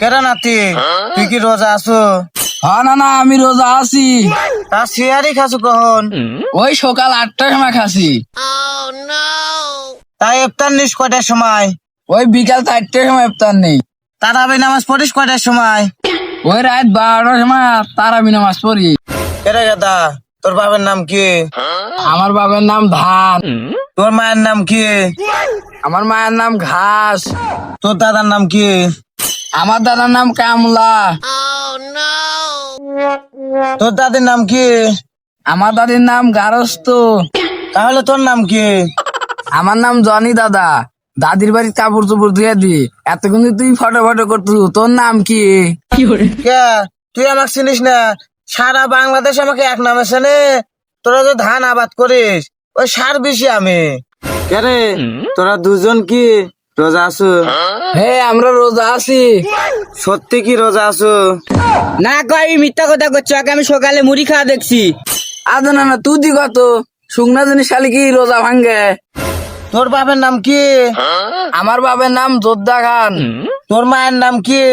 কেরা নাতি তুই কি রোজা আছো? হ্যাঁ না না আমি রোজা আছি। তা সিয়ারি খাসু কখন? ওই সকাল 8টার সময় খাসি। তাই ইফতার নিস কয়টার সময়? ওই বিকাল 4টার সময় ইফতার নেই। তারাবি নামাজ পড়িস কয়টার সময়? ওই রাত 12টার সময় তারাবি নামাজ পড়ি। কেরে গাদা তোর বাবার নাম কি? আমার বাবার নাম ধান। তোর মায়ের নাম কি? আমার মায়ের নাম ঘাস। তোর দাদার নাম কি? আমার দাদার নাম কামলা। তোর দাদির নাম কি? আমার দাদির নাম গারস্ত। তাহলে তোর নাম কি? আমার নাম জনি দাদা। দাদির বাড়ির কাপড় চোপড় ধুয়ে দি। এতক্ষণ তুই ফটো ফটো করতু, তোর নাম কি? কে তুই আমাকে চিনিস না? সারা বাংলাদেশ আমাকে এক নামে চেনে। তোরা তো ধান আবাদ করিস, ওই সার বেশি আমি। কেরে তোরা দুজন কি রোজা আছো? হে আমরা রোজা আছি। সত্যি কি রোজা আছো? না কই মিথ্যা কথা করছো, আগে আমি সকালে মুড়ি খাওয়া দেখছি। আজ না না তুই দি কত শুকনা জিনিস খালি কি রোজা ভাঙ্গে? তোর বাপের নাম কি? আমার বাবার নাম যোদ্ধা খান। তোর মায়ের নাম কি?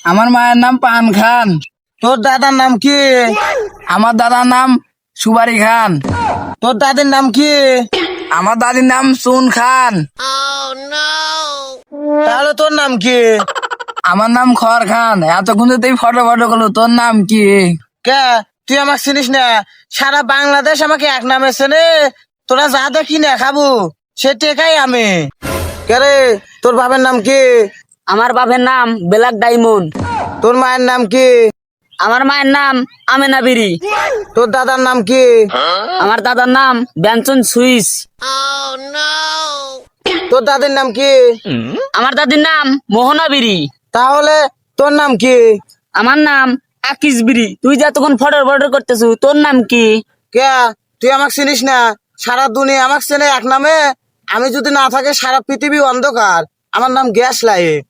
আমার মায়ের নাম পান খান। তোর দাদার নাম কি? আমার দাদার নাম সুবারি খান। তোর দাদির নাম কি? আমার দাদির নাম সুন খান। তাহলে তোর নাম কি? আমার নাম খর খান। এতক্ষণ তো তুই ফটো ফটো করলো, তোর নাম কি? কে তুই আমাকে চিনিস না? সারা বাংলাদেশ আমাকে এক নামে চেনে। তোরা যা দেখি না খাবো সে টেকাই আমি। কেরে তোর বাপের নাম কি? আমার বাপের নাম ব্ল্যাক ডায়মন্ড। তোর মায়ের নাম কি? আমার মায়ের নাম আমেনা বিরি। তোর দাদার নাম কি? আমার দাদার নাম ব্যঞ্চন সুইস। তোর দাদির নাম কি? আমার দাদির নাম মোহনা বিরি। তাহলে তোর নাম কি? আমার নাম আকিস বিরি। তুই যা তখন ফটো ফটো করতেছু, তোর নাম কি? কে তুই আমাকে চিনিস না? সারা দুনিয়া আমাকে চেনে এক নামে। আমি যদি না থাকে সারা পৃথিবী অন্ধকার। আমার নাম গ্যাস লাইট।